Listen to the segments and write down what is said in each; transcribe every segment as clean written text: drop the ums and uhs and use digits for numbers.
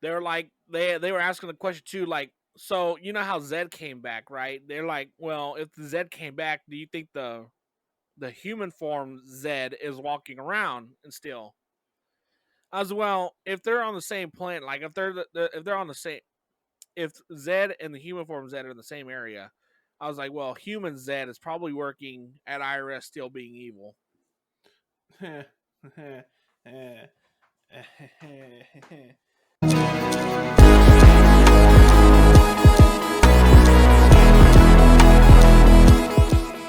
they're like they were asking the question too, like, so you know how Zed came back, right? They're like, well, if the Zed came back, do you think the human form Zed is walking around and still? As well, if they're on the same planet, like if they're if they're on the same, if Zed and the human form Zed are in the same area, I was like, well, human Zed is probably working at IRS, still being evil.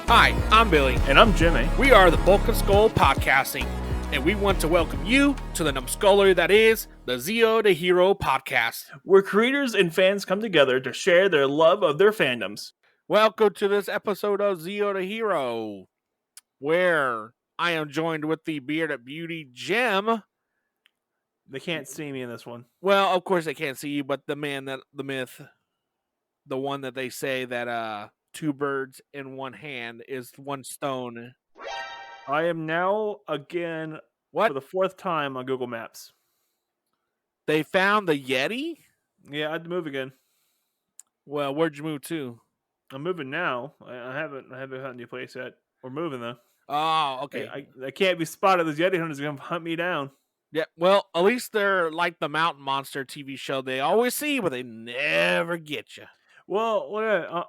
Hi, I'm Billy. And I'm Jimmy. We are the Bulk of Skull Podcasting, and we want to welcome you to the numbskullery that is the Zeo to Hero podcast, where creators and fans come together to share their love of their fandoms. Welcome to this episode of Zeo to Hero, where I am joined with the bearded beauty Jim. They can't see me in this one. Well, of course they can't see you, but the man, that the myth, the one that they say that two birds in one hand is one stone. I am now again for the fourth time on Google Maps. They found the Yeti? Yeah, I had to move again. Well, where'd you move to? I'm moving now. I haven't found a new place yet. We're moving though. Oh, okay. I can't be spotted. Those Yeti hunters are gonna hunt me down. Yeah, well, at least they're like the Mountain Monster TV show. They always see, but they never get you. Well,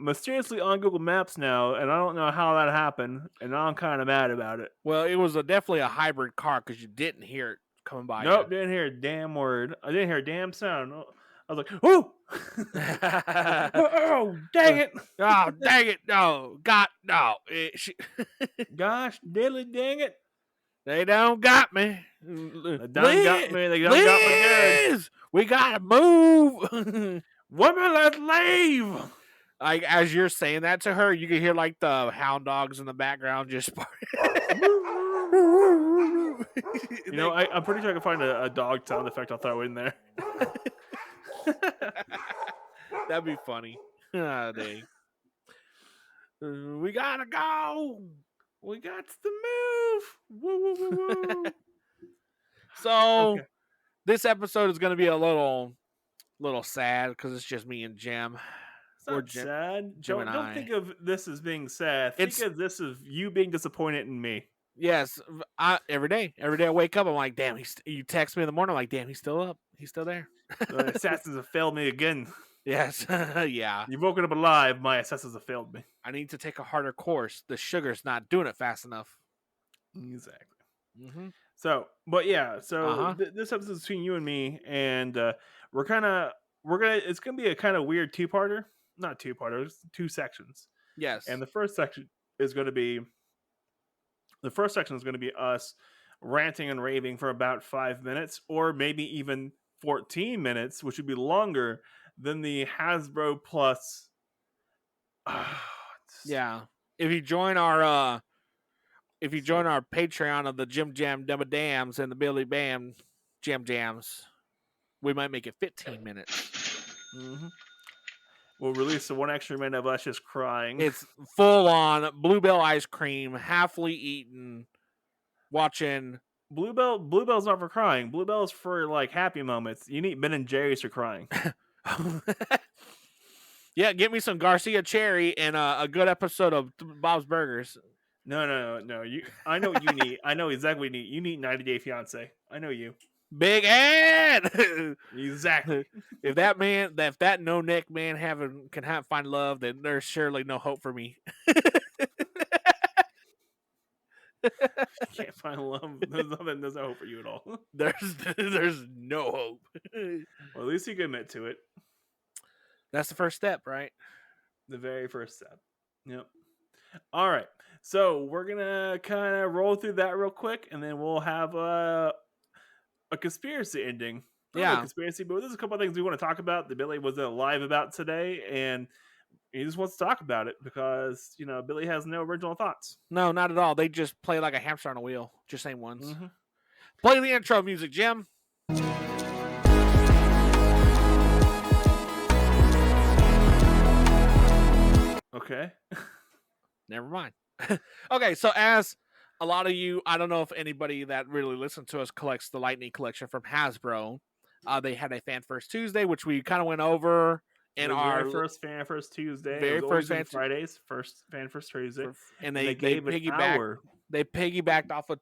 mysteriously on Google Maps now, and I don't know how that happened, and I'm kind of mad about it. Well, it was definitely a hybrid car because you didn't hear it coming by. Nope, didn't hear a damn word. I didn't hear a damn sound. I was like, "Whoo!" Oh, dang it! Oh, dang it! No, no. Gosh, diddly dang it! They don't got me. They done got me. They done got me good. We gotta move. Women, let's leave. Like, as you're saying that to her, you can hear like the hound dogs in the background just. I'm pretty sure I can find a dog sound effect. I'll throw in there. That'd be funny. Oh, dang. We gotta go. We got to move. Woo, woo, woo, woo. So, This episode is going to be a little sad because it's just me and Jim. It's not sad. Don't think of this as being sad. Think of this as you being disappointed in me. Yes, every day I wake up, I'm like, damn. You text me in the morning, I'm like, damn, he's still up. He's still there. The assassins have failed me again. Yes, yeah. You've woken up alive. My assassins have failed me. I need to take a harder course. The sugar's not doing it fast enough. Exactly. Mm-hmm. So this episode is between you and me, and it's gonna be a kind of weird two-parter. Not two-parter, it's two sections. Yes. And the first section is going to be us ranting and raving for about 5 minutes, or maybe even 14 minutes, which would be longer than the Hasbro Plus. Yeah. If you join our Patreon of the Jim Jam Dubba Dams and the Billy Bam Jam Jams, we might make it 15 minutes. Mm-hmm. We'll release the one extra minute of us just crying. It's full on Bluebell ice cream, halfly eaten, watching. Bluebell's not for crying. Bluebell's for like happy moments. You need Ben and Jerry's for crying. Yeah, get me some Garcia Cherry and a good episode of Bob's Burgers. No. I know what you need. I know exactly what you need. You need 90 Day Fiance. I know you. Big head. Exactly. If that no neck man can find love, then there's surely no hope for me. Can't find love. There's no hope for you at all. There's no hope. Well, at least you can admit to it. That's the first step, right? The very first step. Yep. All right. So we're gonna kind of roll through that real quick, and then we'll have a conspiracy ending. Not a conspiracy, but there's a couple of things we want to talk about that Billy wasn't live about today, and he just wants to talk about it because Billy has no original thoughts. No, not at all. They just play like a hamster on a wheel. Just same ones. Mm-hmm. Play the intro music, Jim. Okay. Never mind. Okay, so as a lot of you, I don't know if anybody that really listens to us collects the Lightning collection from Hasbro. They had a Fan First Tuesday, which we kind of went over in The our very first Fan First Tuesday. It very was first always on Fridays. First Fan First Tuesday, and and they they gave an piggybacked. hour. They piggybacked off of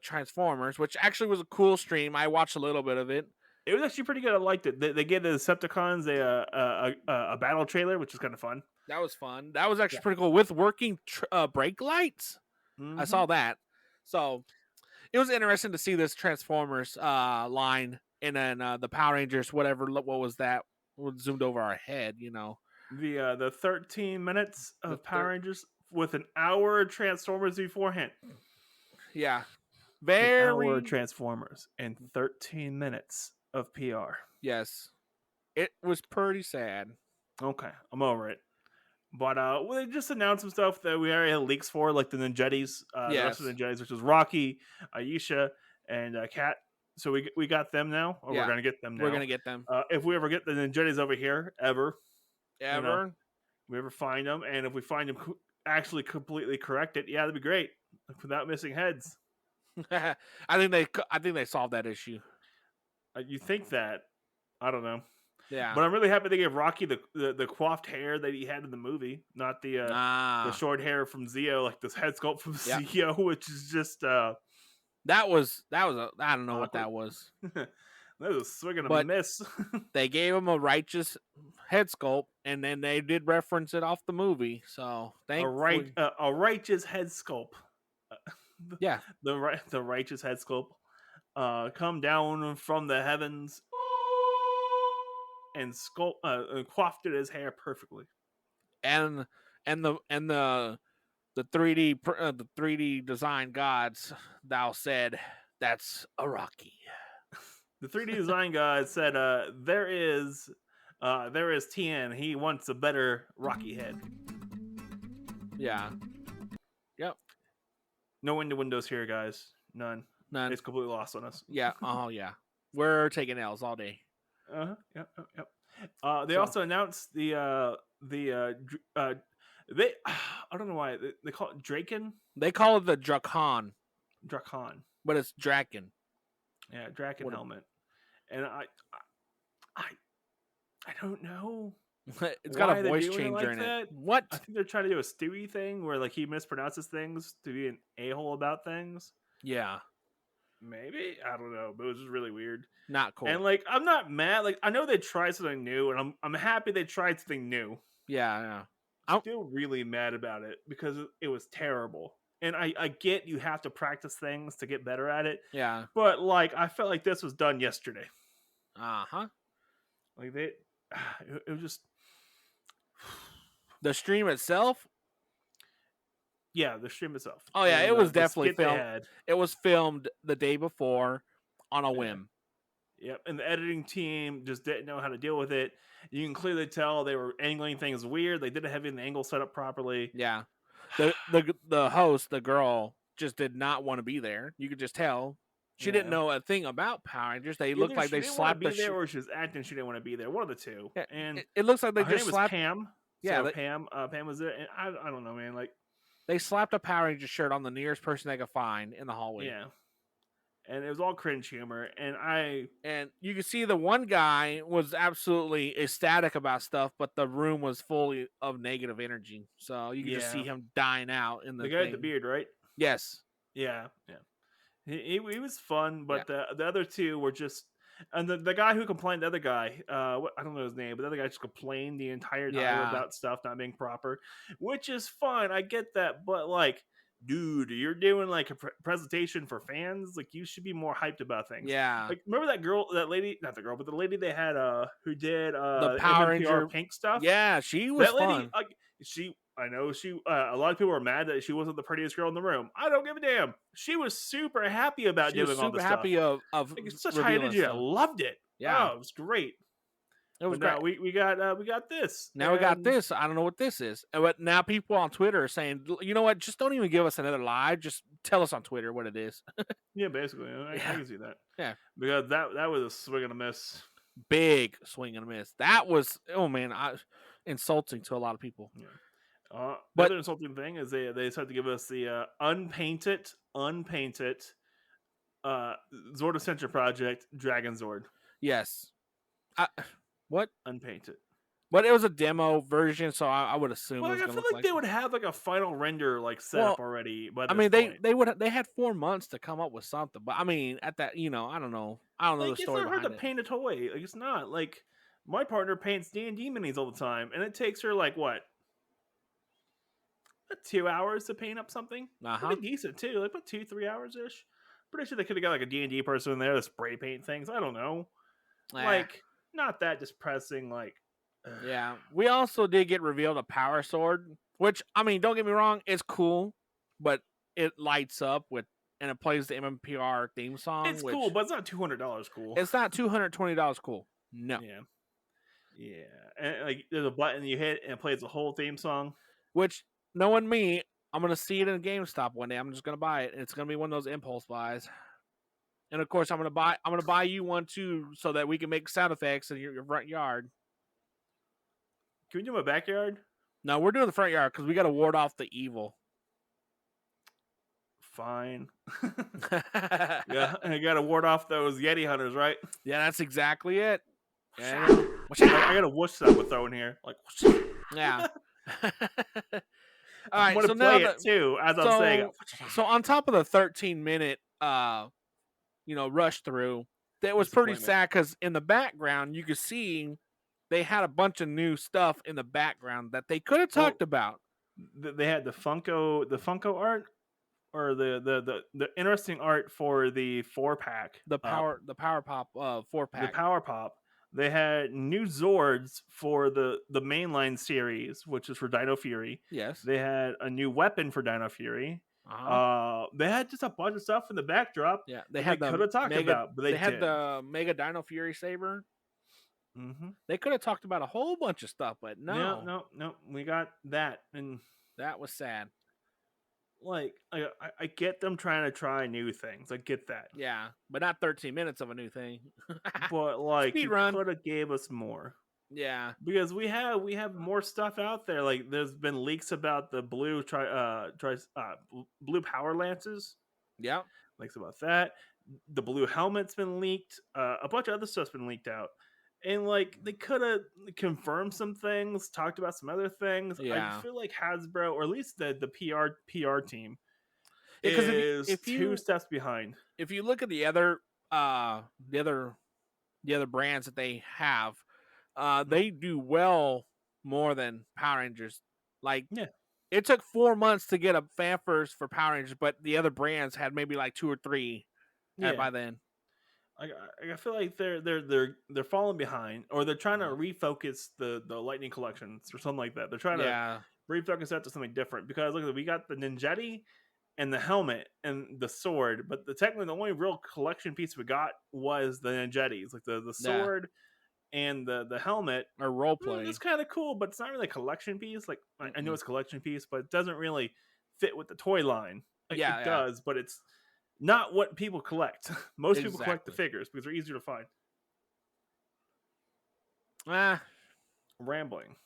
Transformers, which actually was a cool stream. I watched a little bit of it. It was actually pretty good. I liked it. They gave the Decepticons a battle trailer, which is kind of fun. That was fun. That was actually Yeah. pretty cool with working brake lights. I saw that. So it was interesting to see this Transformers line, and then the Power Rangers, whatever. What was that? Zoomed over our head, you know. The 13 minutes of Power Rangers with an hour of Transformers beforehand. Yeah, An hour of Transformers and 13 minutes of PR. Yes, it was pretty sad. Okay, I'm over it. But they just announced some stuff that we already had leaks for, like the Ninjettis, the rest of the Ninjettis, which was Rocky, Aisha, and Kat. So we got them now, or we're gonna get them now. We're gonna get them. If we ever get the Ninjettis over here, ever, you know, we ever find them, and if we find them actually completely corrected, yeah, that'd be great, without missing heads. I think they solved that issue. You think that? I don't know. Yeah, but I'm really happy they gave Rocky the coiffed hair that he had in the movie, not the short hair from Zeo, like this head sculpt from Zeo, which is just that was I don't know what that was. That was a swing and a miss. They gave him a righteous head sculpt, and then they did reference it off the movie. So a righteous head sculpt. Yeah, the righteous head sculpt come down from the heavens and coiffed his hair perfectly. And the 3D design gods, thou said that's a Rocky. The 3D design god said, there is Tien. He wants a better Rocky head. Yeah. Yep. No windows here, guys. None. It's completely lost on us. Yeah. Oh, yeah. We're taking L's all day. Yep. They also announced they I don't know why they call it Draken. They call it the Drakon, but it's Draken. Yeah, Draken helmet. And I don't know. It's got a voice changer in it. What? I think they're trying to do a Stewie thing where like he mispronounces things to be an a-hole about things. Yeah. Maybe, I don't know, but it was just really weird. Not cool. And like, I'm not mad. Like, I know they tried something new, and I'm happy they tried something new. Yeah. I'm still really mad about it because it was terrible. And I get you have to practice things to get better at it. Yeah. But like, I felt like this was done yesterday. Like it was just the stream itself. Yeah, the stream itself. Oh yeah, it was definitely filmed. It was filmed the day before on a whim. Yep, and the editing team just didn't know how to deal with it. You can clearly tell they were angling things weird. They didn't have the angle set up properly. Yeah, the host, the girl, just did not want to be there. You could just tell she didn't know a thing about Power Rangers. They looked like they slapped her. There, or she was acting she didn't want to be there. One of the two. Yeah, and it looks like they just slapped Pam. Yeah, so Pam was there, and I don't know, man. Like they slapped a Power Ranger shirt on the nearest person they could find in the hallway. Yeah. And it was all cringe humor, and you could see the one guy was absolutely ecstatic about stuff, but the room was full of negative energy. So you could just see him dying out in the guy with the beard, right? Yes. Yeah. He was fun, but the other two were just, and the guy who complained, the other guy, I don't know his name, but the other guy just complained the entire time about stuff not being proper, which is fine. I get that, but like, dude, you're doing like a presentation for fans. Like, you should be more hyped about things. Yeah. Like, remember that lady, not the girl, but the lady they had who did the Power Ranger pink stuff. Yeah, she was that lady. Fun. I know she. A lot of people were mad that she wasn't the prettiest girl in the room. I don't give a damn. She was super happy about doing all this stuff. Super happy of like, it's such high energy. I loved it. Yeah, it was great. It was great. Now we got this. Now we got this. I don't know what this is. But now people on Twitter are saying, you know what? Just don't even give us another live. Just tell us on Twitter what it is. Yeah, basically. I can see that. Yeah. Because that was a swing and a miss. Big swing and a miss. That was, oh man, insulting to a lot of people. Yeah. But the other insulting thing is they decided to give us the unpainted Zord Ascension Project Dragon Zord. Yes. What? unpainted. But it was a demo version, so I would assume Well, it like, was I gonna feel look like like. they would have like a final render like set up Well, already by I this mean, point. they had 4 months to come up with something, but I mean, at that, I don't know, the Like, it's story not hard to behind it. paint a toy. Like, it's not like my partner paints D&D minis all the time, and it takes her like what, 2 hours to paint up something. Uh huh. Pretty decent too, like about 2-3 hours ish. Pretty sure they could have got like a D&D person in there to spray paint things. I don't know, Yeah. like not that depressing. Like, Yeah. We also did get revealed a power sword, which I mean, don't get me wrong, it's cool, but it lights up and it plays the MMPR theme song, it's cool, which but it's not $200 cool. it's not $220 cool. No. Yeah, yeah, and like there's a button you hit and it plays the whole theme song. Which, knowing me, I'm gonna see it in GameStop one day. I'm just gonna buy it, and it's gonna be one of those impulse buys. And of course, I'm gonna buy you one too, so that we can make sound effects in your front yard. Can we do my backyard? No, we're doing the front yard because we got to ward off the evil. Fine. Yeah, Yeah, I gotta ward off those Yeti hunters, right? that's exactly it. Yeah. I got a whoosh sound we're throwing here. Like, whoosh. Yeah. All I'm right, gonna so now play it too as I'm saying. so on top of the 13-minute rush through, that was pretty Disappointment. sad because in the background you could see they had a bunch of new stuff in the background that they could have Well, talked about. they had the Funko art, or the interesting art for the 4-pack The up, power pop four the pack. Power Pop. They had new Zords for the mainline series, which is for Dino Fury. Yes. They had a new weapon for Dino Fury. Uh-huh. They had just a bunch of stuff in the backdrop. Yeah, They could have talked about, but they had didn't. the Mega Dino Fury saber. Mm-hmm. They could have talked about a whole bunch of stuff, but no. No. We got that, and That was sad. like I get them trying to try new things. I get that, Yeah, but not 13 minutes of a new thing. but like Speed you run. could have gave us more, Yeah. because we have more stuff out there. Like there's been leaks about the blue power lances. Yep. Leaks about that. The blue helmet's been leaked. A bunch of other stuff's been leaked out. And like they could have confirmed some things, talked about some other things. Yeah. I feel like Hasbro, or at least the PR team, Because is two steps behind. If you look at the other brands that they have, they do well more than Power Rangers. Like, Yeah. it took 4 months to get a fan first for Power Rangers, but the other brands had maybe like 2 or 3 by then. I feel like they're falling behind, or they're trying to refocus the Lightning collections or something like that. They're trying to refocus that to something different, because look, we got the Ninjetti and the helmet and the sword, but technically the only real collection piece we got was the Ninjettis, like the sword and the helmet. Or role play. It's kind of cool, but it's not really a collection piece. Like I know it's a collection piece, but it doesn't really fit with the toy line. Like, it does, but it's not what people collect. Most people collect the figures because they're easier to find. Rambling.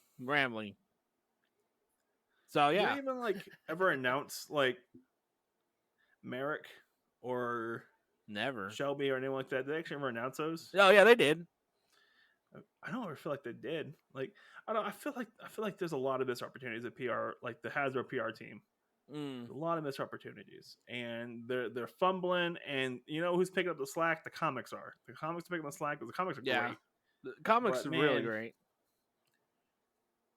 So Did they even like ever announce like Merrick or never Shelby or anyone like that? Did they actually ever announce those? Oh yeah, they did. I don't ever feel like they did. Like I feel like there's a lot of missed opportunities at PR, like the Hasbro PR team. A lot of missed opportunities, and they're fumbling. And you know who's picking up the slack? The comics are. The comics are picking up the slack because the comics are great. The comics are really great.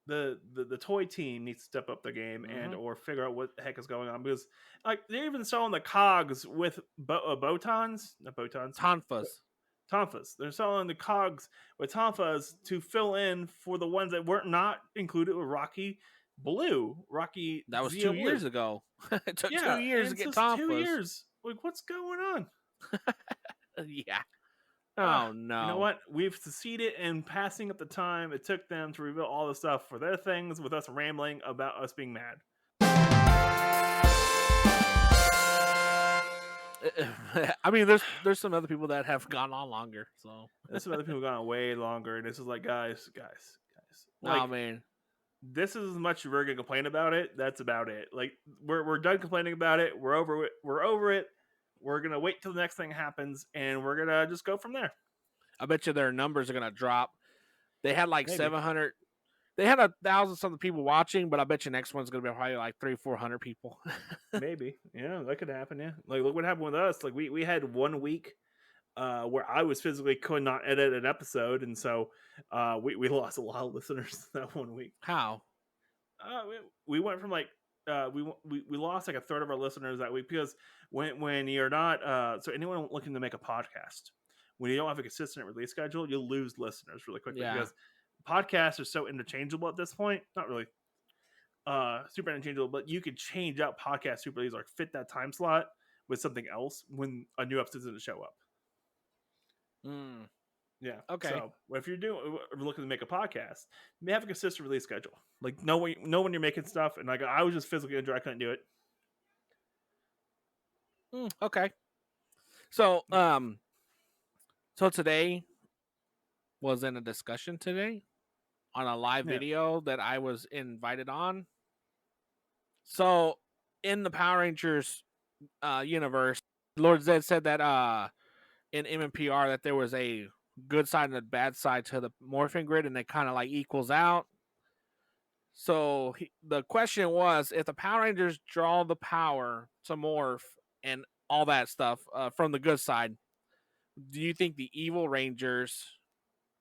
The toy team needs to step up their game and or figure out what the heck is going on, because like they're even selling the cogs with tonfas. They're selling the cogs with tonfas to fill in for the ones that weren't not included with Rocky Blue. That was Zeo 2 years ago. It took 2 years to get tonfas. 2 tonfas. years. Like, what's going on? Yeah. Oh no. You know what? We've succeeded in passing up the time it took them to reveal all the stuff for their things, with us rambling about us being mad. I mean, there's some other people that have gone on longer. So there's some other people gone way longer, and this is like, guys. Like, oh man, this is as much as we're gonna complain about it. That's about it. Like, we're done complaining about it. We're over it. We're gonna wait till the next thing happens, and we're gonna just go from there. I bet you their numbers are gonna drop. They had like Maybe. 700. They had 1,000 something people watching, but I bet you next one's gonna be probably like 300-400 people. Maybe. Yeah, that could happen. Yeah. Like, look what happened with us. Like, we had 1 week where I was physically could not edit an episode, and so we lost a lot of listeners that 1 week. How? We went from like we lost like a third of our listeners that week because when you're not so anyone looking to make a podcast, when you don't have a consistent release schedule, you'll lose listeners really quickly Yeah. because podcasts are so interchangeable at this point. Not really super interchangeable, but you could change out podcast super easy, like fit that time slot with something else when a new episode's going to show up. Mm. Yeah. Okay. So if you're looking to make a podcast, you may have a consistent release schedule. Like know when you're making stuff, and like I was just physically injured, I couldn't do it. Okay. So so today was in a discussion today on a live video that I was invited on. So in the Power Rangers universe, Lord Zed said that in MMPR that there was a good side and a bad side to the morphing grid, and it kind of like equals out. So the question was, if the Power Rangers draw the power to morph and all that stuff from the good side, do you think the evil Rangers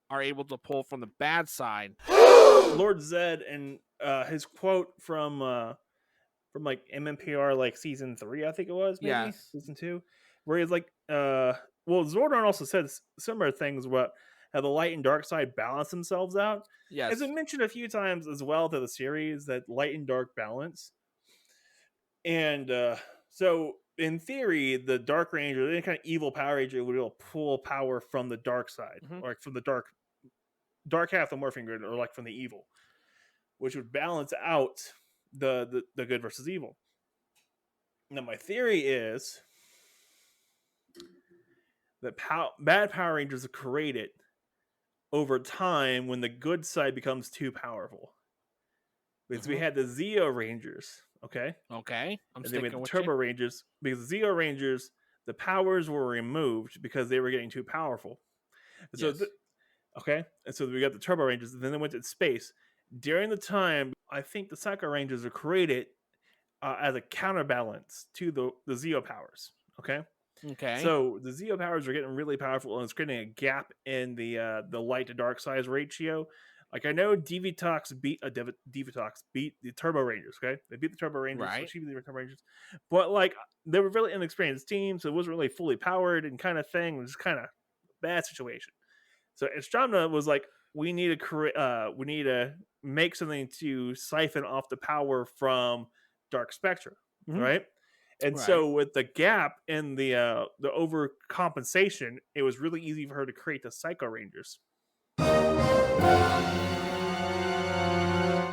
are able to pull from the bad side? Lord Zed and his quote from like MMPR like season 3, I think it was, maybe Yes. season 2, where he's like well, Zordon also said similar things about how the light and dark side balance themselves out. Yes. As I mentioned a few times as well to the series, that light and dark balance. And so in theory, the Dark Ranger, any kind of evil Power Ranger, would be able to pull power from the dark side, or like from the dark half of the morphing grid, or like from the evil, which would balance out the good versus evil. Now, my theory is that bad Power Rangers are created over time when the good side becomes too powerful. Because we had the Zeo Rangers, okay? Okay. And then we had the Turbo Rangers, because the Zeo Rangers, the powers were removed because they were getting too powerful. So, okay? And so we got the Turbo Rangers, and then they went to space. During the time, I think the Psycho Rangers were created as a counterbalance to the Zeo powers, okay? Okay. So the Zeo powers are getting really powerful, and it's creating a gap in the light to dark size ratio. Like, I know Divitox beat the Turbo Rangers. Okay, they beat the Turbo Rangers, right? She beat the Turbo Rangers, but like they were really inexperienced team, so it wasn't really fully powered and kind of thing. It was kind of bad situation. So Estromna was like, we need to make something to siphon off the power from Dark Spectra, right? And so with the gap in the overcompensation, it was really easy for her to create the Psycho Rangers.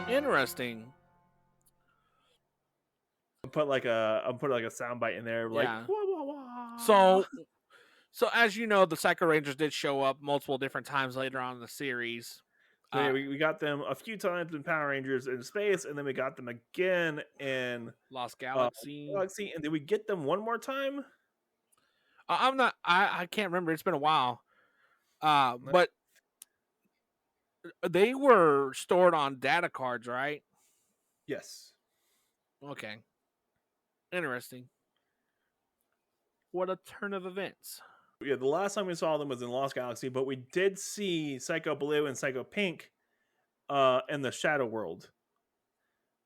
Interesting. I'll put like a soundbite in there, like wah, wah, wah. So as you know, the Psycho Rangers did show up multiple different times later on in the series. So yeah, we got them a few times in Power Rangers in space, and then we got them again in Lost Galaxy. And did we get them one more time? I can't remember. It's been a while. But they were stored on data cards, right? Yes. Okay. Interesting. What a turn of events. Yeah, the last time we saw them was in Lost Galaxy, but we did see Psycho Blue and Psycho Pink in the Shadow World.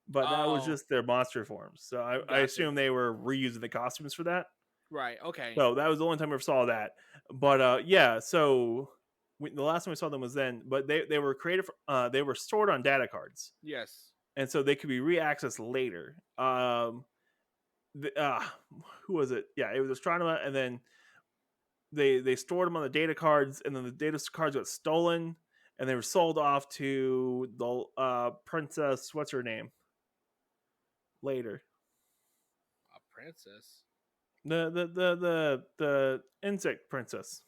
But that was just their monster forms. So I assume they were reusing the costumes for that. Right, okay. So that was the only time we ever saw that. But yeah, so the last time we saw them was then, but they were created they were stored on data cards. Yes. And so they could be re-accessed later. Who was it? Yeah, it was Astronomer, and then they stored them on the data cards, and then the data cards got stolen, and they were sold off to the princess. What's her name? Later, A princess. The insect princess.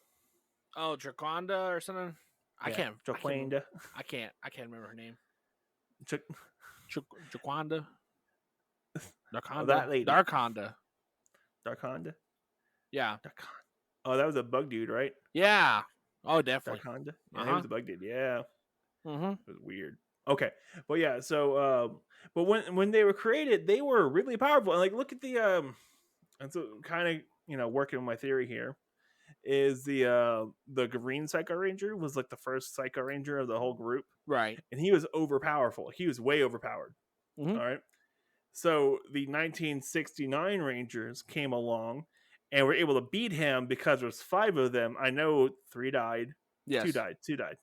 Oh, Draconda or something. I can't remember her name. Draconda. Oh, that lady. Darkonda. Darkonda. Yeah. Oh, that was a bug dude, right? Yeah. Oh, That definitely. kinda. Yeah, he was a bug dude. Yeah, Mm-hmm. it was weird. Okay, but yeah, so but when they were created, they were really powerful. And like, look at and so kind of working on my theory here is the Green Psycho Ranger was like the first Psycho Ranger of the whole group, Right. and he was overpowerful. He was way overpowered. Mm-hmm. All right. So the 1969 Rangers came along and were able to beat him because there's 5 of them. I know 3 died, 2 Yes. died, 2 died.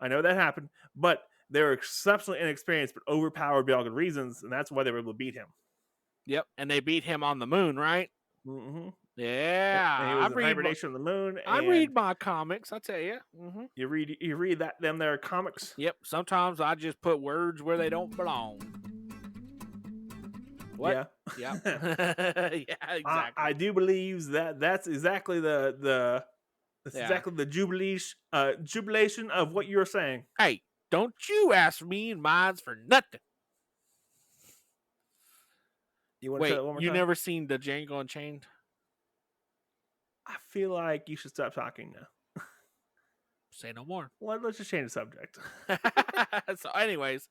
I know that happened, but they were exceptionally inexperienced but overpowered by all good reasons, and that's why they were able to beat him. Yep. And they beat him on the moon, right? Mm-hmm. Yep. And he Yeah. was in hibernation on the moon, I and read my comics, I tell you. Mm-hmm. you read that them there comics. Yep. Sometimes I just put words where they don't belong. What? Yeah. Yep. Yeah, exactly. I do believe that's exactly that's exactly the jubilation of what you're saying. Hey, don't you ask me and mine's for nothing. You want to try that one more you time? never seen the Django Unchained? I feel like you should stop talking now. Say no more. Let's just change the subject. So, anyways,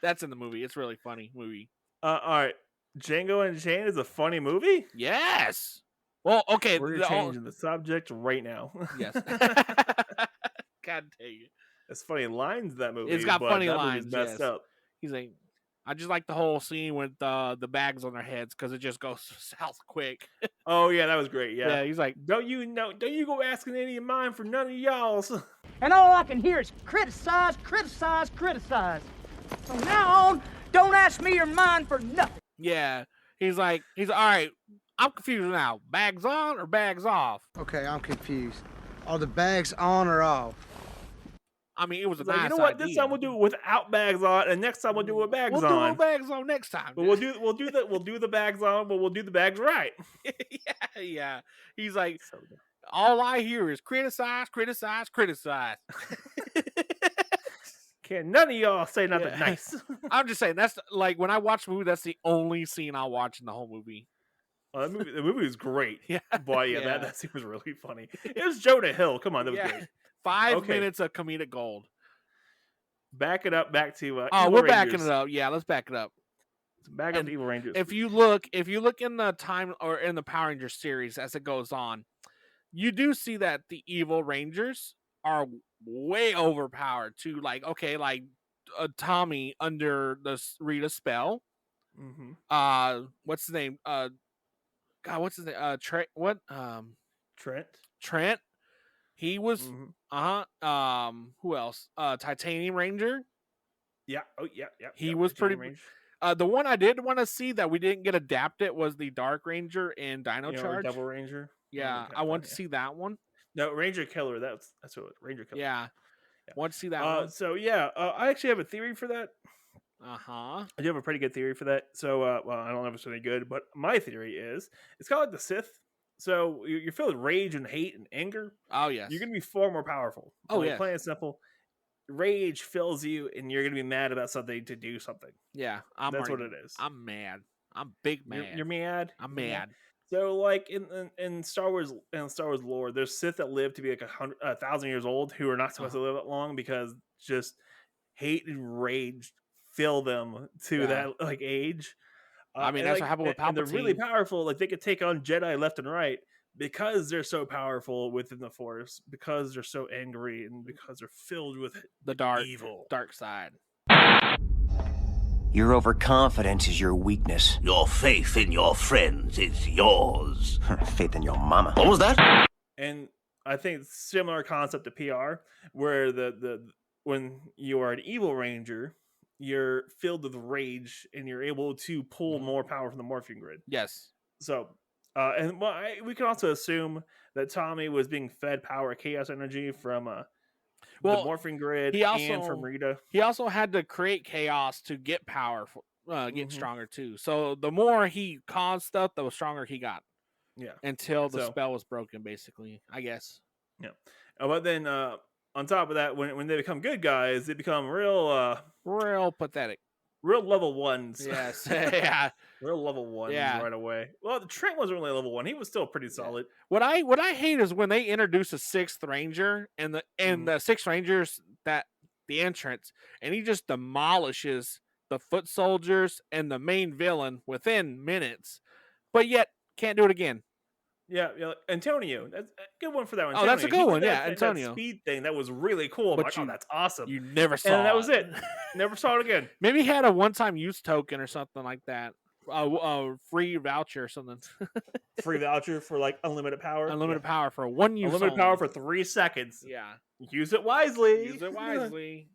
that's in the movie. It's a really funny movie. All right, Django Unchained is a funny movie. Yes. Well, okay. We're changing the subject right now. Yes. God dang it. It's funny lines in that movie. It's got but funny that lines. Movie's messed up. He's like, I just like the whole scene with the bags on their heads because it just goes south quick. Oh yeah, that was great. Yeah. He's like, don't you go asking any of mine for none of y'all's. And all I can hear is criticize, criticize, criticize. From now on, don't ask me or mine for nothing. Yeah. He's all right. I'm confused now. Bags on or bags off? Okay, I'm confused. Are the bags on or off? I mean, it was a like, nice you know what? idea. This time we'll do it without bags on, and next time we'll do it with bags on. We'll do it bags on next time. But we'll do the bags on, but we'll do the bags right. yeah. He's like, all I hear is criticize, criticize, criticize. Can't none of y'all say nothing nice. I'm just saying that's like when I watch the movie, that's the only scene I'll watch in the whole movie. The movie was great. Yeah, boy, yeah, that scene was really funny. It was Jonah Hill. Come on, that was great. 5 minutes of comedic gold. Back it up. Back to we're Rangers. backing it up. Yeah, let's back it up. Back up to Evil Rangers. If you look in the time or in the Power Rangers series as it goes on, you do see that the Evil Rangers are way overpowered to Tommy under the Rita spell. Mm-hmm. What's his name? God, what's his name? Trent. He was who else? Titanium Ranger. Yeah. Oh yeah. He was pretty. The one I did want to see that we didn't get adapted was the Dark Ranger in Dino Charge. Devil Ranger. Yeah, I want to see that one. No, Ranger Killer. That's what it was. Ranger Killer. Yeah. Want to see that one. So yeah, I actually have a theory for that. I do have a pretty good theory for that. So well, I don't know if it's any good, but my theory is it's kind of like the Sith. So you're filled with rage and hate and anger. Oh yes. You're gonna be far more powerful. Oh yeah. Plain and simple. Rage fills you, and you're gonna be mad about something to do something. Yeah, that's what it is. I'm mad. I'm big mad. You're mad. I'm mad. So, like in Star Wars lore, there's Sith that live to be like 1,000 years old who are not supposed to live that long because just hate and rage fill them to that like age. I mean, that's what happened with Palpatine. And they're really powerful. Like they could take on Jedi left and right because they're so powerful within the Force, because they're so angry, and because they're filled with the dark side. Your overconfidence is your weakness. Your faith in your friends is yours. Faith in your mama. What was that? And I think it's similar concept to PR, where the when you are an evil ranger, you're filled with rage and you're able to pull more power from the morphing grid. Yes. So, and we can also assume that Tommy was being fed power, chaos energy from the morphing grid and from Rita. He also had to create chaos to get power, get stronger too. So the more he caused stuff, the stronger he got. Yeah. Until the spell was broken, basically, I guess. Yeah. But then on top of that, when they become good guys, they become real pathetic. real level ones. Yes. Yeah. Real level ones Yeah. right away. Well, the Trent wasn't really level 1. He was still pretty solid. What I hate is when they introduce a sixth ranger and the sixth rangers that the entrance, and he just demolishes the foot soldiers and the main villain within minutes, but yet can't do it again. Yeah, Antonio. That's a good one for that one. Oh, that's a good one. Yeah, That Antonio. speed thing that was really cool. But Like, that's awesome. You never saw. And that was it. Never saw it again. Maybe he had a one-time use token or something like that. Free voucher or something. Free voucher for like unlimited power. Unlimited power for one use. Unlimited power for 3 seconds. Yeah. Use it wisely. Use it wisely.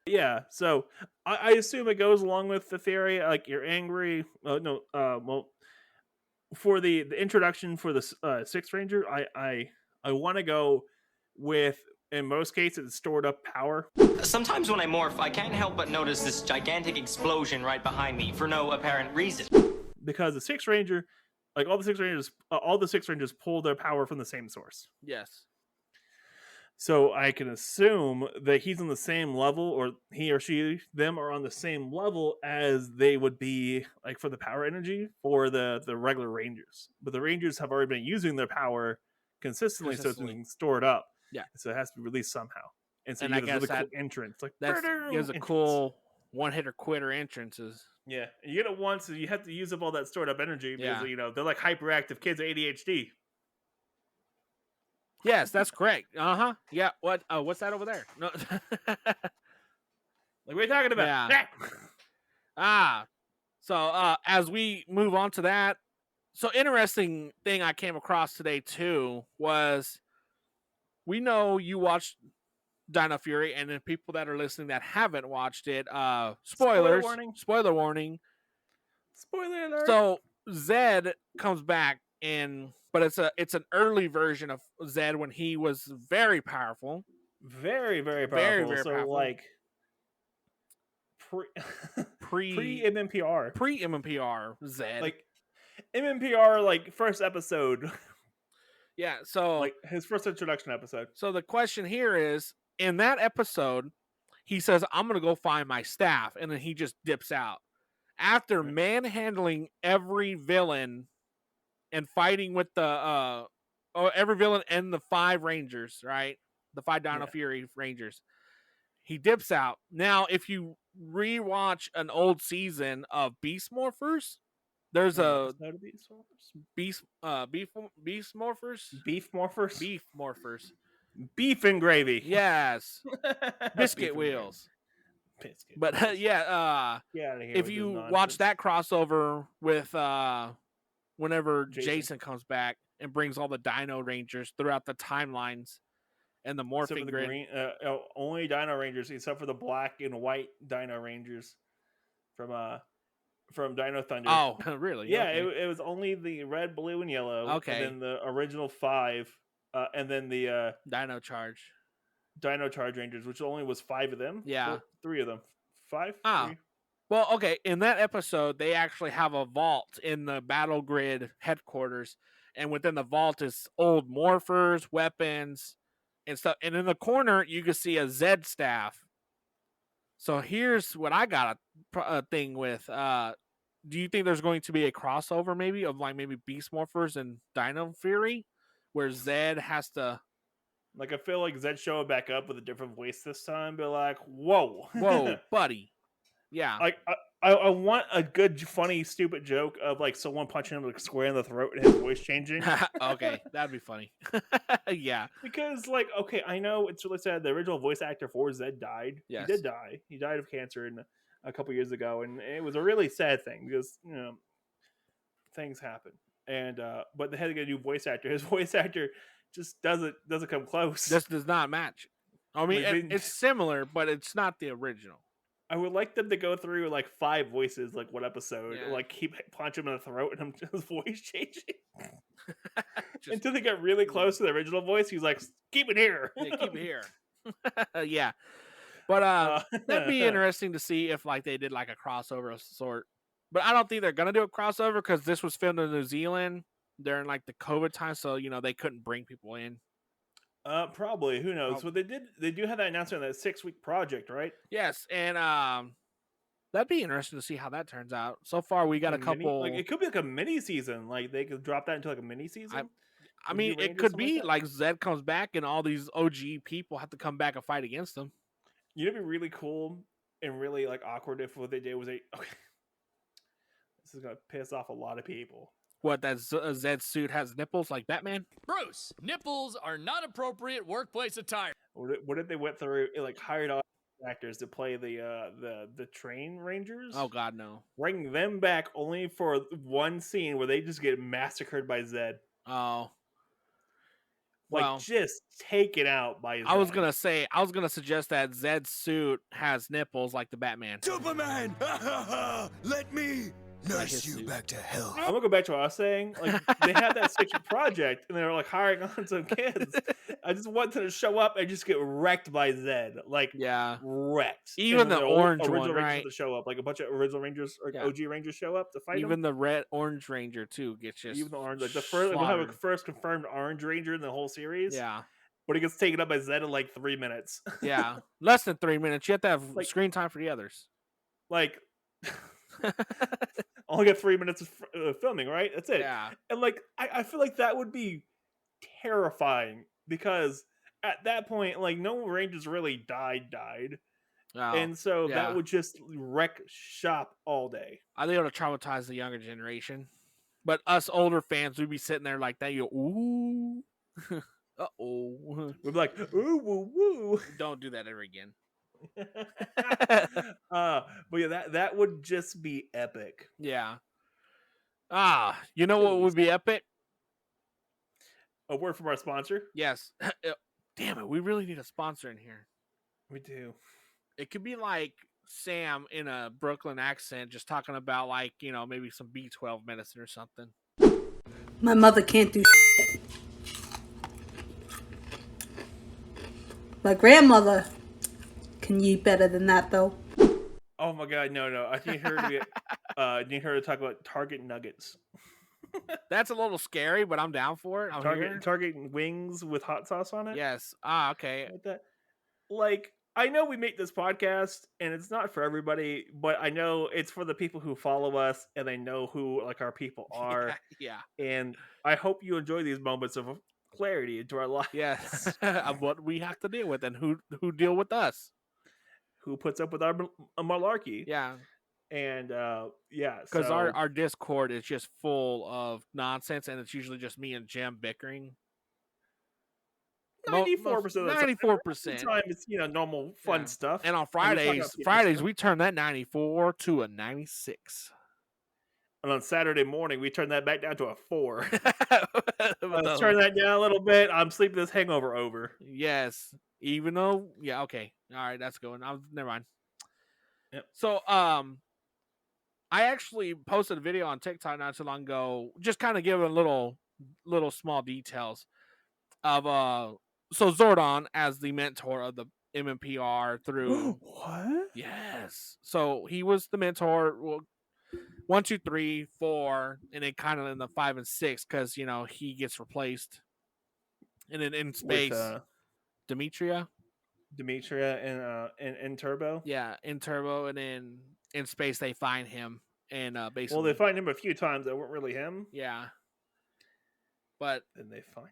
Yeah, so I assume it goes along with the theory, like you're angry. Well, for the introduction for the Sixth Ranger, I want to go with, in most cases, stored up power. Sometimes when I morph, I can't help but notice this gigantic explosion right behind me for no apparent reason. Because the Sixth Ranger, like all the Six Rangers pull their power from the same source. Yes. So I can assume that he's on the same level, or he or she, them are on the same level as they would be like for the power energy for the regular Rangers. But the Rangers have already been using their power consistently. So it's been stored up. Yeah. So it has to be released somehow. And so And you I get a really guess cool entrance. Like that gives a entrance. cool one-hitter quitter entrances. Yeah. And you get it once, and you have to use up all that stored up energy because they're like hyperactive kids with ADHD. Yes, that's correct. Yeah. What's that over there? No. Like, what are you talking about? Yeah. So as we move on to that, so interesting thing I came across today too was, we know you watched Dino Fury, and then people that are listening that haven't watched it, spoilers. Spoiler warning. Spoiler alert. So Zed comes back but it's an early version of Zed when he was very powerful. Very, very powerful. Very, very so powerful. Like pre MMPR. Pre MMPR Zed. Like MMPR, like first episode. Yeah, so like his first introduction episode. So the question here is, in that episode, he says, "I'm gonna go find my staff," and then he just dips out. After manhandling every villain and fighting with every villain and the 5 Rangers, right? The 5 Dino Fury Rangers. He dips out. Now, if you rewatch an old season of Beast Morphers, there's a Beast Morphers? Beef Morphers? Beef Morphers. Beef and gravy. Yes. Biscuit wheels. Biscuit. But if you watch that crossover with whenever Jason comes back and brings all the Dino Rangers throughout the timelines and the morphing grid. Green, only Dino Rangers except for the black and white Dino Rangers from Dino Thunder. Oh, really? Yeah, okay. it was only the red, blue, and yellow. Okay. And then the original 5, and then the Dino Charge Rangers, which only was 5 of them. Yeah. 3 of them. 5? Ah. 3? Well, okay, in that episode, they actually have a vault in the Battle Grid headquarters, and within the vault is old morphers, weapons, and stuff. And in the corner, you can see a Zed staff. So here's what I got a thing with. Do you think there's going to be a crossover maybe of like maybe Beast Morphers and Dino Fury, where Zed has to... Like, I feel like Zed showing back up with a different voice this time, be like, whoa. Whoa, buddy. Yeah. Like, I want a good, funny, stupid joke of, like, someone punching him like square in the throat and his voice changing. Okay, that'd be funny. Yeah. Because, like, okay, I know it's really sad. The original voice actor for Zed died. Yes. He did die. He died of cancer a couple years ago, and it was a really sad thing because, things happen. And but they had to get a new voice actor. His voice actor just doesn't come close. This does not match. I mean, it's similar, but it's not the original. I would like them to go through like 5 voices, like one episode, and, like keep punch him in the throat and his voice changing until they get really close to the original voice. He's like, "Keep it here, keep it here." Yeah, but that'd be interesting to see if like they did like a crossover of sort. But I don't think they're gonna do a crossover because this was filmed in New Zealand during like the COVID time, so they couldn't bring people in. Probably. Who knows? But they do have that announcement, that 6-week project, right? Yes, and That'd be interesting to see how that turns out. So far, we got a couple. It could be like a mini season. Like they could drop that into like a mini season. I With mean, new it Rangers, could something be that. like Zed comes back and all these OG people have to come back and fight against him. You know, it'd be really cool and really like awkward if what they did was okay. This is gonna piss off a lot of people. What, that Zed suit has nipples like Batman? Bruce, nipples are not appropriate workplace attire. What if they went through and like hired all actors to play the train rangers? Oh God, no! Bring them back only for one scene where they just get massacred by Zed. Oh, like well, just taken out by Zed. I was gonna suggest that Zed's suit has nipples like the Batman. Superman, let me nurse you suit. back to health. I'm gonna go back to what I was saying. Like they had that secret project, and they were like hiring on some kids. I just want them to show up and just get wrecked by Zed, like wrecked. Even the orange original one, Rangers right? to show up, like a bunch of original Rangers or OG Rangers show up to fight. Even the red orange Ranger too gets just even the orange, like the first, we'll have a first confirmed orange Ranger in the whole series. Yeah, but he gets taken up by Zed in like 3 minutes. Yeah, less than 3 minutes. You have to have screen time for the others. Like. Only get 3 minutes of filming, right? That's it. Yeah. And like, I feel like that would be terrifying because at that point, like, no Rangers really died. Oh, and so that would just wreck shop all day. I think it would traumatize the younger generation. But us older fans, we'd be sitting there like that. You go, ooh. Uh-oh. We'd be like, ooh, woo, woo. Don't do that ever again. But yeah, that would just be epic. Yeah. You know what would be epic? A word from our sponsor. Yes. Damn it, we really need a sponsor in here. We do. It could be like Sam in a Brooklyn accent, just talking about like, you know, maybe some B12 medicine or something. My mother can't do shit. My grandmother can eat better than that, though. Oh my God, no! I need her to need her to talk about Target nuggets. That's a little scary, but I'm down for it. Target wings with hot sauce on it. Yes. Okay. Like that. Like, I know we make this podcast, and it's not for everybody, but I know it's for the people who follow us, and they know who like our people are. Yeah. And I hope you enjoy these moments of clarity into our life. Yes. Of what we have to deal with, and who deal with us. Who puts up with our malarkey. Yeah. And yeah, because our Discord is just full of nonsense, and it's usually just me and Jim bickering. 94%. 94%. Time it's normal fun stuff. And on Fridays we turn that 94 to a 96. And on Saturday morning we turn that back down to a 4. Let's turn that down a little bit. I'm sleeping this hangover over. Yes. Even though, okay. All right, that's going. Never mind. Yep. So, I actually posted a video on TikTok not too long ago, just kind of giving little small details of so Zordon as the mentor of the MMPR through what? Yes. So he was the mentor. Well, 1, 2, 3, 4, and then kind of in the 5 and 6 because he gets replaced, and then in space. With, Demetria and Turbo. Yeah, in Turbo, and then in space they find him and basically. Well, they find him a few times that weren't really him. Yeah. But then they find.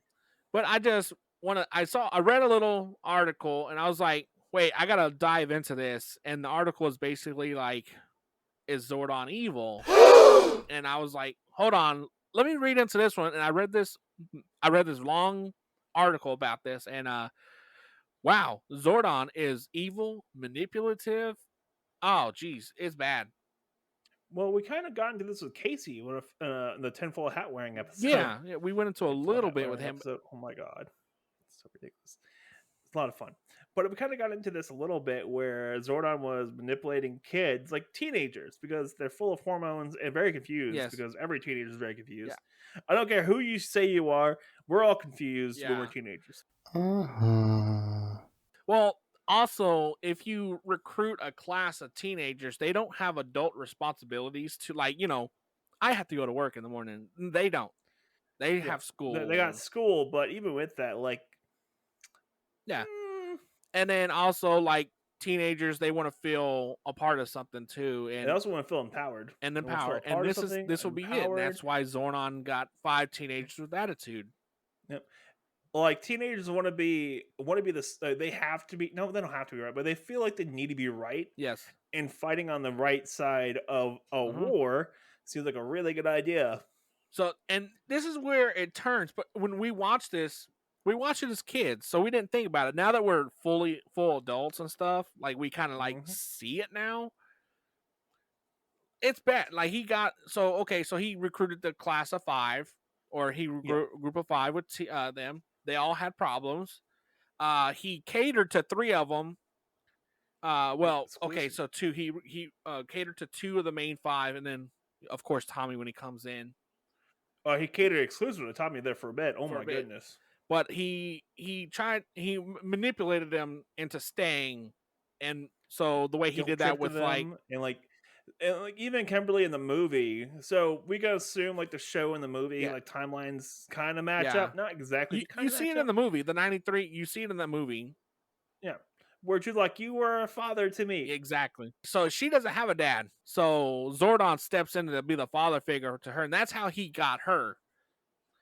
But I just I read a little article and I was like, wait, I gotta dive into this. And the article is basically like, is Zordon evil? And I was like, hold on, let me read into this one. And I read this long article about this, and wow, Zordon is evil, manipulative. Oh, geez, it's bad. Well, we kind of got into this with Casey in the tinfoil hat wearing episode. Yeah, we went into a little bit with him. Episode. Oh my God, it's so ridiculous. It's a lot of fun. But we kind of got into this a little bit where Zordon was manipulating kids, like teenagers, because they're full of hormones and very confused. Yes. Because every teenager is very confused. Yeah. I don't care who you say you are. We're all confused when we're teenagers. Well, also, if you recruit a class of teenagers, they don't have adult responsibilities to, like, I have to go to work in the morning. They don't. They have school. They got school, but even with that, like... Yeah. And then also, like, teenagers, they want to feel a part of something too, They and also want to feel empowered. and They wanna feel empowered. a And part of something, this will be it. And empowered. that's why Zordon got 5 teenagers with attitude. Yep. Like teenagers want to be this. They have to be. No, they don't have to be right, but they feel like they need to be right. Yes. And fighting on the right side of a war seems like a really good idea. So, and this is where it turns. But when we watch this, we watched it as kids, so we didn't think about it. Now that we're full adults and stuff, like we kind of like see it now. It's bad. Like he got so he recruited the class of 5, or group of 5 with them. They all had problems. He catered to 3 of them. So 2. He catered to 2 of the main 5, and then of course Tommy when he comes in. He catered exclusively to Tommy there for a bit. Oh my goodness! But he manipulated them into staying, and so the way he did that with them, and even Kimberly in the movie. So we gotta assume like the show and the movie like timelines kind of match up. Not exactly. You see it in the movie, the 93. You see it in that movie. Yeah. Where you like you were a father to me. Exactly. So she doesn't have a dad. So Zordon steps in to be the father figure to her, and that's how he got her.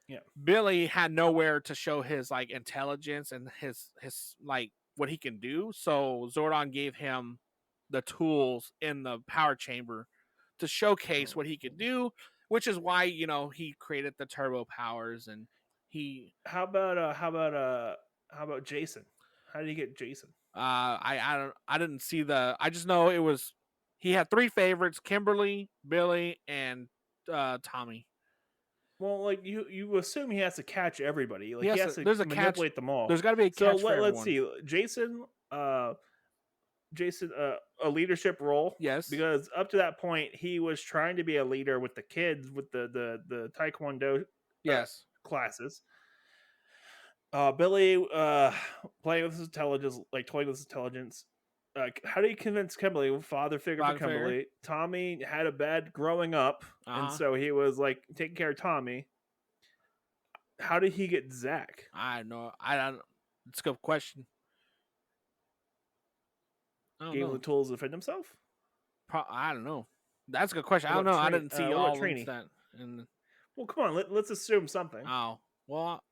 Yeah. Billy had nowhere to show his like intelligence and his like what he can do. So Zordon gave him the tools in the power chamber to showcase what he could do, which is why, he created the turbo powers. And how about Jason? How did he get Jason? I didn't see I just know it was he had 3 favorites: Kimberly, Billy, and Tommy. Well, like you assume he has to catch everybody. Like he has to manipulate them all. There's got to be a catch. So let's see, Jason, a leadership role. Yes, because up to that point he was trying to be a leader with the kids with the Taekwondo classes. Billy playing with his intelligence, like toying with his intelligence. How do you convince Kimberly? Father figure for Kimberly. Tommy had a bad growing up, and so he was like taking care of Tommy. How did he get Zach? I don't. It's a good question. Gave him the tools to defend himself. I don't know. That's a good question. I don't know. I didn't see all of that. Well, come on. Let's assume something. Oh well,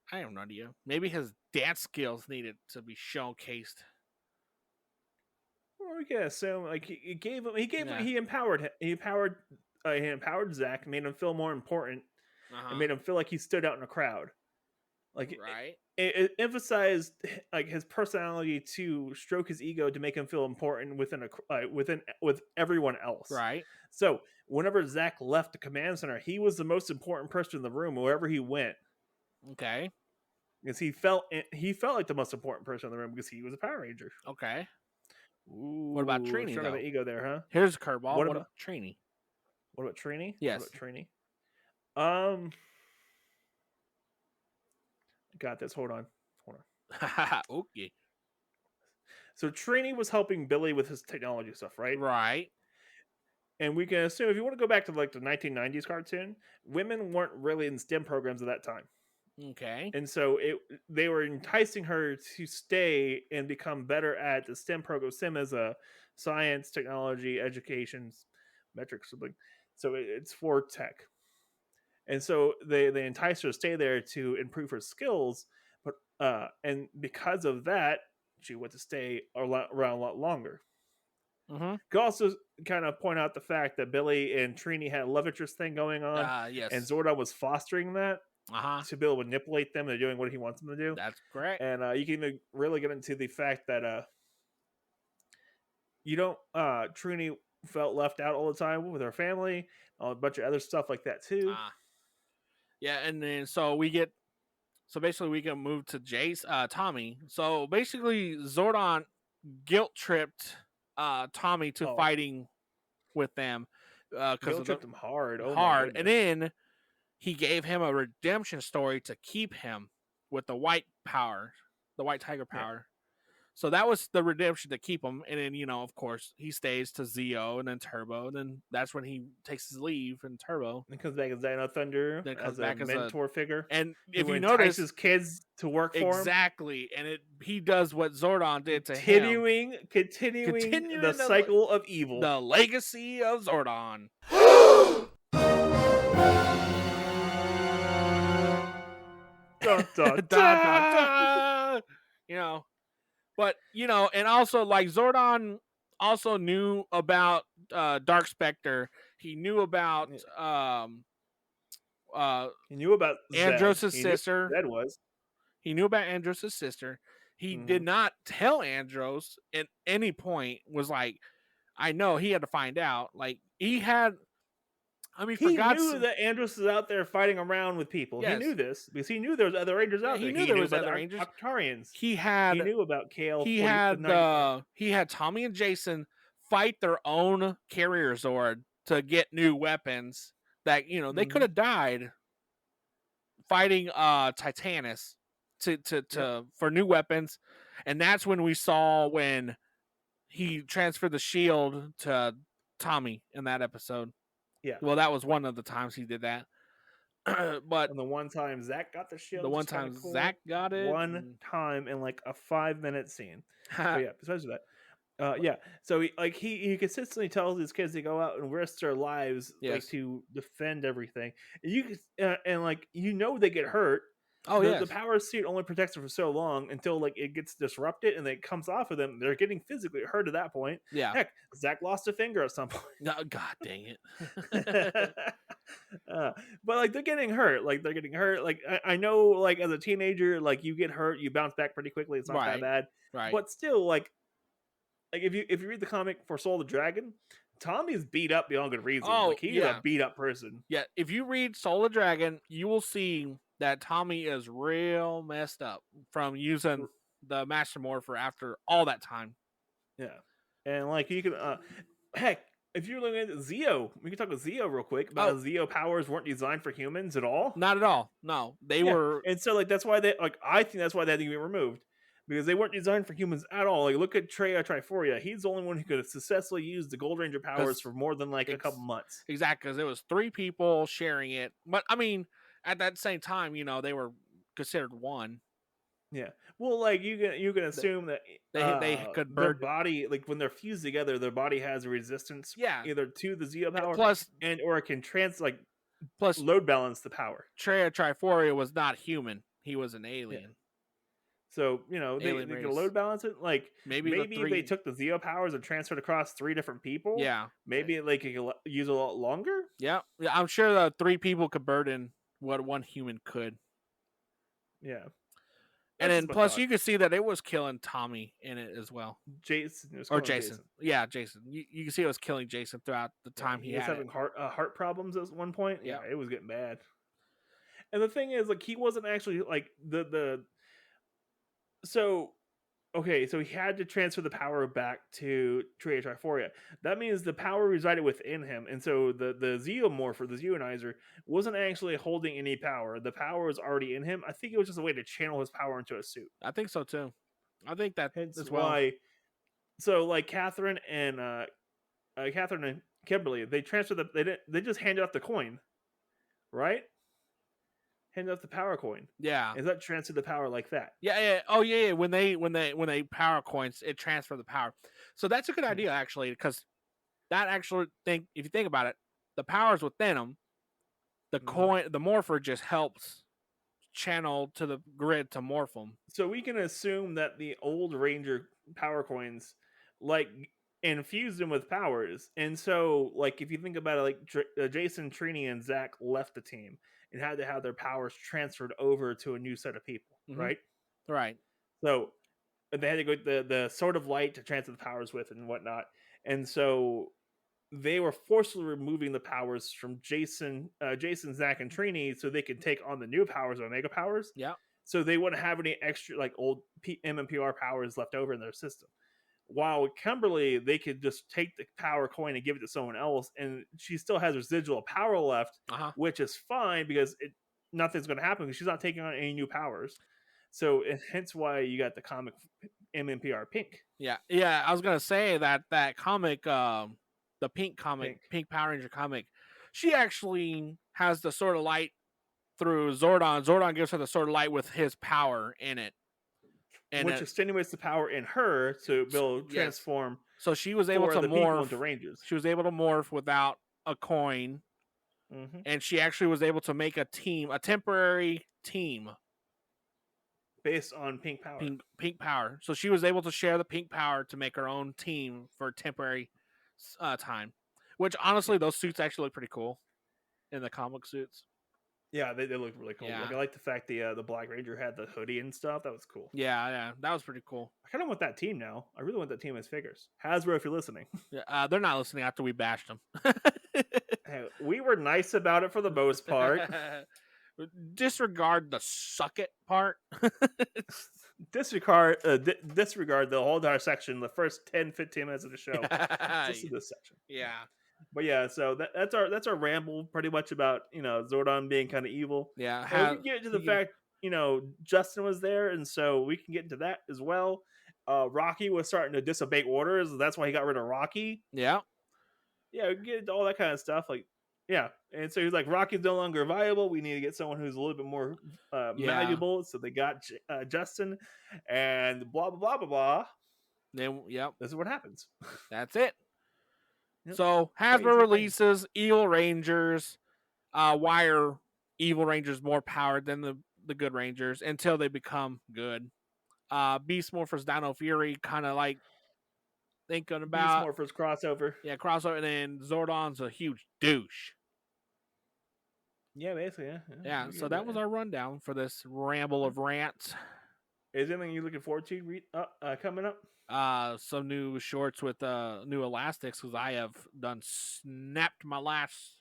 I have no idea. Maybe his dance skills needed to be showcased. Well, we can assume like he empowered him. He empowered Zach, made him feel more important, and made him feel like he stood out in a crowd. Like it emphasized like his personality to stroke his ego to make him feel important with everyone else. Right. So whenever Zach left the command center, he was the most important person in the room wherever he went. Okay. Because he felt like the most important person in the room because he was a Power Ranger. Okay. Ooh, what about Trini? Showing the ego there, huh? Here's a curveball. What about Trini? What about Trini? Yes. What about Trini? Got this. Hold on. Okay. So Trini was helping Billy with his technology stuff, right? Right. And we can assume if you want to go back to like the 1990s cartoon, women weren't really in STEM programs at that time. Okay. And so they were enticing her to stay and become better at the STEM program. STEM is a science, technology, education, metrics, something. So it's for tech. And so they enticed her to stay there to improve her skills. But and because of that, she went to stay around a lot longer. Mm-hmm. Could also kind of point out the fact that Billy and Trini had a love interest thing going on. Yes. And Zordon was fostering that. To be able to manipulate them and doing what he wants them to do. That's correct. And you can even really get into the fact that Trini felt left out all the time with her family, a bunch of other stuff like that too. Yeah, and then basically we can move to Tommy. So basically Zordon guilt tripped Tommy to fighting with them guilt tripped him hard. And then he gave him a redemption story to keep him with the white power, the white tiger power. So that was the redemption to keep him. And then, of course, he stays to Zeo and then Turbo. And then that's when he takes his leave in Turbo. And comes back as Dino Thunder, Then comes as a back as mentor figure. And who if you notice, entices kids to work for him. Exactly. And he does what Zordon did to him. Continuing the cycle of evil. The legacy of Zordon. Dun, dun, dun. But and also like Zordon also knew about Dark Spectre. He knew about he knew about Andros' Zed. sister. Zed was. He knew about Andros' sister. He did not tell Andros at any point. Was like, I know he had to find out. Like he had. I mean, he knew that Andros is out there fighting around with people. Yes. He knew this because he knew there was other Rangers out there. He knew there was other Rangers. Octarians. He knew about Kale. He had Tommy and Jason fight their own carrier Zord to get new weapons. That they could have died fighting Titanus for new weapons, and that's when we saw when he transferred the shield to Tommy in that episode. Yeah. Well, that was one of the times he did that. But and the one time Zach got the shield. The one time Zach got it. One time in like a 5-minute scene. But yeah, besides that. Yeah. So he consistently tells his kids to go out and risk their lives like to defend everything. And they get hurt. Oh yeah. The power suit only protects them for so long until like it gets disrupted and it comes off of them. They're getting physically hurt at that point. Yeah. Heck, Zach lost a finger at some point. Oh, God dang it. But like they're getting hurt. Like I know like as a teenager, like you get hurt, you bounce back pretty quickly. It's not that bad. Right. But still, like if you read the comic for Soul of the Dragon, Tommy's beat up beyond good reason. Oh, like he's a beat up person. Yeah. If you read Soul of the Dragon, you will see that Tommy is real messed up from using the Master Morpher after all that time. Yeah. And like you can heck, if you're looking at Zeo, we can talk about Zeo real quick about how Zeo powers weren't designed for humans at all. Not at all. No. They were, and so like that's why I think that's why they had to be removed. Because they weren't designed for humans at all. Like look at Treya Triforia. He's the only one who could have successfully used the Gold Ranger powers for more than like a couple months. Exactly, because it was 3 people sharing it. But I mean, at that same time, they were considered one. Yeah. Well, like you can assume that they could burn their body, like when they're fused together, their body has a resistance. Yeah. Either to the Zeo power, or it can load balance the power. Treya Triforia was not human; he was an alien. Yeah. So they can load balance it. Like maybe they took the Zeo powers and transferred across 3 different people. Yeah. Maybe they could use a lot longer. Yeah. I'm sure the 3 people could burden what 1 human could. Yeah. And then plus you could see that it was killing Tommy in it as well. Jason. Yeah, Jason. You can see it was killing Jason throughout the time he was having heart problems at one point. Yeah, it was getting bad. And the thing is, like, he wasn't actually like so he had to transfer the power back to Treya Triforia. That means the power resided within him, and so the Zeomorpher, the Zeonizer, wasn't actually holding any power. The power was already in him. I think it was just a way to channel his power into a suit. I think so too. I think that as well. Why. So like Catherine and Kimberly, they transferred they just handed off the coin, right? Hand off the power coin. Yeah. Is that transfer the power like that? Yeah. Oh yeah. When they power coins, it transfer the power. So that's a good idea actually, because that actually if you think about it, the power's within them. The coin, the morpher just helps channel to the grid to morph them. So we can assume that the old Ranger power coins like infused them with powers, and so like if you think about it, like Jason, Trini, and Zach left the team and had to have their powers transferred over to a new set of people, right? Right. So they had to go the Sword of Light to transfer the powers with and whatnot, and so they were forcibly removing the powers from Jason, Zach, and Trini so they could take on the new powers, Omega powers. Yeah. So they wouldn't have any extra like old MMPR powers left over in their system. While with Kimberly, they could just take the power coin and give it to someone else, and she still has residual power left, which is fine because nothing's going to happen because she's not taking on any new powers. So, and hence why you got the comic MMPR Pink. Yeah. I was gonna say that comic, the Pink comic, Pink Power Ranger comic, she actually has the Sword of Light through Zordon. Zordon gives her the Sword of Light with his power in it, and which extenuates the power in her to be able to transform. So she was able to morph into Rangers. She was able to morph without a coin, and she actually was able to make a temporary team based on pink power. Pink power. So she was able to share the pink power to make her own team for temporary time. Which honestly, those suits actually look pretty cool in the comic suits. Yeah, they look really cool. Yeah. Like, I like the fact the Black Ranger had the hoodie and stuff. That was cool. Yeah, that was pretty cool. I kind of want that team now. I really want that team as figures. Hasbro, if you're listening. Yeah, they're not listening after we bashed them. Hey, we were nice about it for the most part. Disregard the suck it part. disregard the whole entire section, the first 10-15 minutes of the show. Just in this section. Yeah. But yeah, so that's our ramble pretty much about, Zordon being kind of evil. Yeah. We can get into the fact, Justin was there, and so we can get into that as well. Rocky was starting to disobey orders, and that's why he got rid of Rocky. Yeah. Yeah, we can get into all that kind of stuff. Like, yeah. And so he's like, Rocky's no longer viable. We need to get someone who's a little bit more valuable. So they got Justin, and blah, blah, blah, blah, blah. Then, yep. This is what happens. That's it. Yep. So Hasbro releases Evil Rangers. Why are Evil Rangers more powered than the Good Rangers until they become good? Beast Morphers Dino Fury, kind of like thinking about Beast Morphers crossover. Yeah, crossover, and then Zordon's a huge douche. Yeah, basically, yeah. So that was our rundown for this ramble of rants. Is there anything you're looking forward to coming up? Some new shorts with new elastics, because I have snapped my last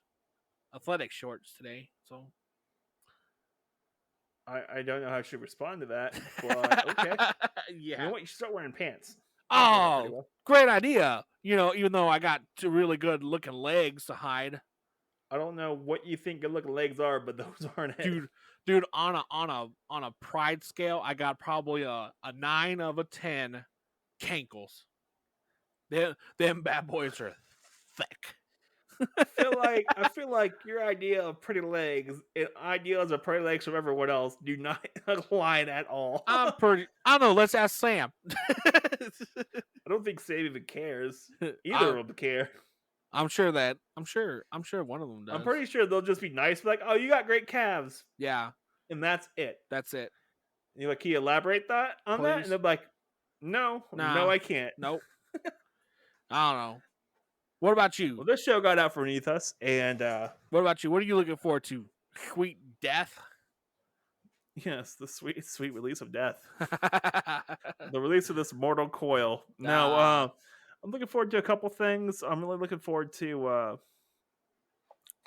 athletic shorts today. So I don't know how I should respond to that. But okay. Yeah. You know what? You should start wearing pants. Oh, great idea. Even though I got two really good looking legs to hide. I don't know what you think good looking legs are, but those aren't it. Dude, on a pride scale, I got probably a 9 of a 10 cankles. Them bad boys are thick. I feel like your idea of pretty legs and ideas of pretty legs from everyone else do not align at all. I don't know. Let's ask Sam. I don't think Sam even cares. Either of them care. I'm sure one of them does. I'm pretty sure they'll just be nice, like, "Oh, you got great calves." Yeah, and that's it. That's it. And you're like, "Can you elaborate on that?" And they're like, "No, I can't." Nope. I don't know. What about you? Well, this show got out underneath us, and what about you? What are you looking forward to? Sweet death? Yes, the sweet release of death. The release of this mortal coil. No, I'm looking forward to a couple things. I'm really looking forward to.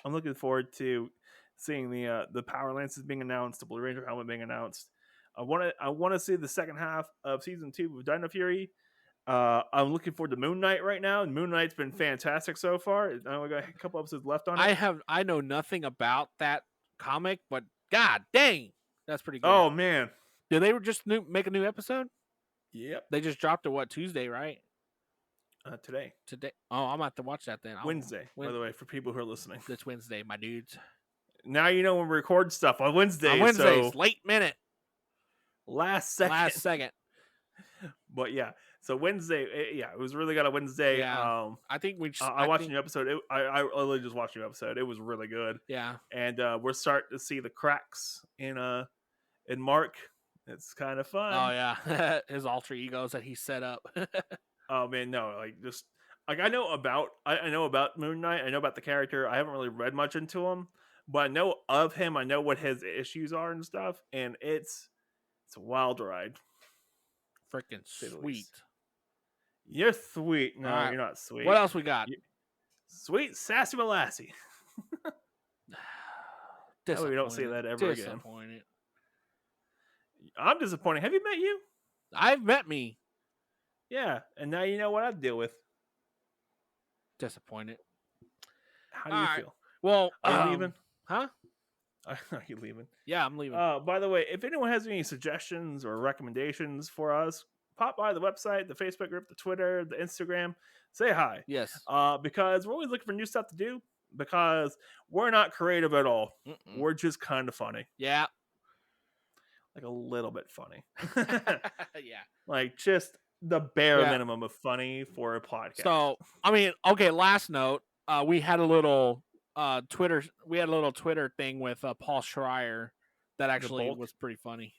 I'm looking forward to seeing the Power Lances being announced, the Blue Ranger helmet being announced. I want to see the second half of season 2 of Dino Fury. I'm looking forward to Moon Knight right now, and Moon Knight's been fantastic so far. I only got a couple episodes left on it. I know nothing about that comic, but god dang, that's pretty good. Oh man, did they just make a new episode? Yep, they just dropped it. Tuesday, right? Today. Oh, I'm about to watch that then. Wednesday, by the way, for people who are listening. It's Wednesday, my dudes. Now you know when we record stuff on Wednesdays. On Wednesdays, so late minute, last second. But yeah, so Wednesday, it was really good on Wednesday. Yeah, I think we. I watched a new episode. I literally just watched a new episode. It was really good. Yeah, and we're starting to see the cracks in Mark. It's kind of fun. Oh yeah, his alter egos that he set up. Oh man, no! I know about Moon Knight. I know about the character. I haven't really read much into him, but I know of him. I know what his issues are and stuff, and it's a wild ride. Freaking sweet. You're sweet. No, right. You're not sweet. What else we got? Sweet sassy Molassie. We don't see that ever again. I'm disappointed. Have you met you? I've met me. Yeah, and now you know what I deal with. Disappointed. How do you feel? Well, are you leaving? Huh? Are you leaving? Yeah, I'm leaving. By the way, if anyone has any suggestions or recommendations for us, pop by the website, the Facebook group, the Twitter, the Instagram. Say hi. Yes. Because we're always looking for new stuff to do. Because we're not creative at all. Mm-mm. We're just kind of funny. Yeah. Like a little bit funny. Yeah. Like just the bare minimum of funny for a podcast. So, I mean, okay, last note, we had a little Twitter thing with Paul Schreier that actually was pretty funny.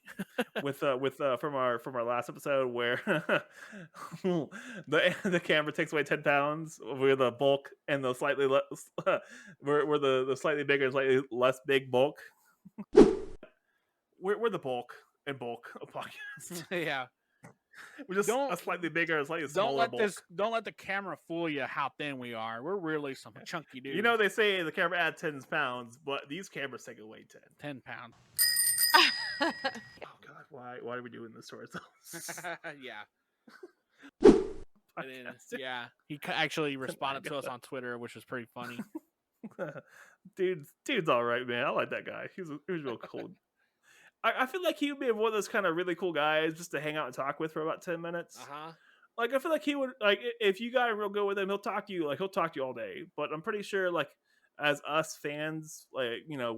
with from our last episode where the camera takes away 10 pounds with the bulk and the slightly less we're the slightly bigger and slightly less big bulk. We're the bulk and bulk of podcasts. Yeah. We're just a slightly bigger and slightly smaller bulk. Don't let the camera fool you how thin we are. We're really some chunky dudes. You know, they say the camera adds 10 pounds, but these cameras take away 10 pounds. Oh God, why are we doing this to ourselves? Yeah. And then, yeah, he actually responded to us on Twitter, which was pretty funny. Dude's all right, man. I like that guy. He was real cool. I feel like he would be one of those kind of really cool guys just to hang out and talk with for about 10 minutes. Like, I feel like he would, like, if you got real good with him, he'll talk to you all day. But I'm pretty sure, like, as us fans, like, you know,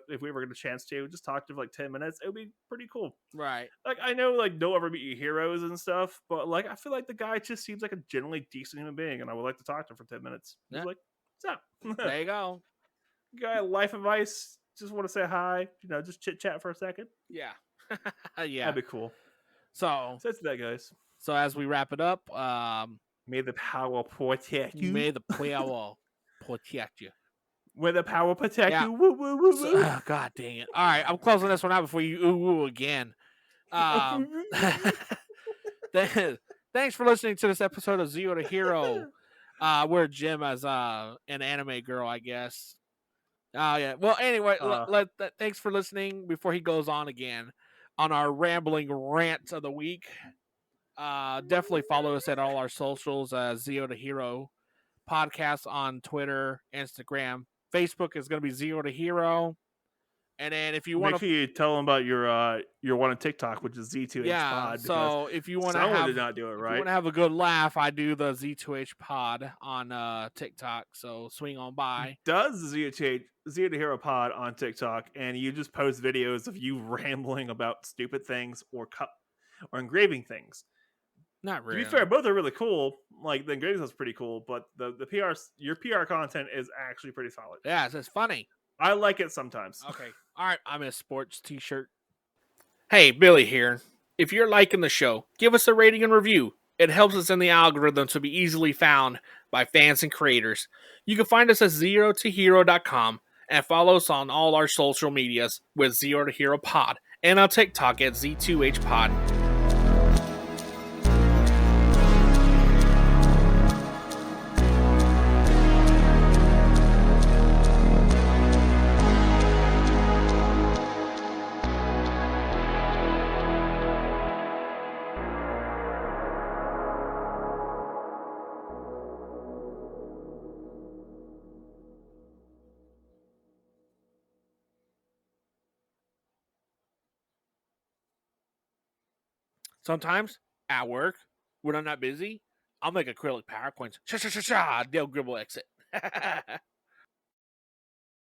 if we ever get a chance to just talk to him for like 10 minutes, it would be pretty cool. Right. Like, I know, like, don't ever meet your heroes and stuff, but, like, I feel like the guy just seems like a generally decent human being, and I would like to talk to him for 10 minutes. Yeah. Just like, what's up? There you go. Guy, life advice. Just want to say hi. You know, just chit chat for a second. Yeah. Yeah. That'd be cool. So that's that, guys. So as we wrap it up, may the power protect you. May the power protect you. May the power protect you. Woo, woo, woo, woo. Oh, God dang it. All right, I'm closing this one out before you ooh woo again. Thanks for listening to this episode of Zero to Hero. Where Jim as an anime girl, I guess. Oh, yeah. Well, anyway, thanks for listening before he goes on again on our rambling rant of the week. Definitely follow us at all our socials, Zero to Hero podcast on Twitter, Instagram. Facebook is going to be Zero to Hero. And then if you want to... Make sure you tell them about your one on TikTok, which is Z2H Pod. So if you want to did not do it right. If you want to have a good laugh, I do the Z2H Pod on TikTok. So swing on by. Does Zero to Hero Pod on TikTok, and you just post videos of you rambling about stupid things or engraving things. Not really. To be fair, both are really cool. Like, the engraving is pretty cool, but your PR content is actually pretty solid. Yeah, it's funny. I like it sometimes. Okay. All right. I'm in a sports t-shirt. Hey, Billy here. If you're liking the show, give us a rating and review. It helps us in the algorithm to be easily found by fans and creators. You can find us at zerotohero.com and follow us on all our social medias with Zero to Hero Pod and on TikTok at Z2H Pod. Sometimes, at work, when I'm not busy, I'll make acrylic PowerPoints. Dale Gribble exit.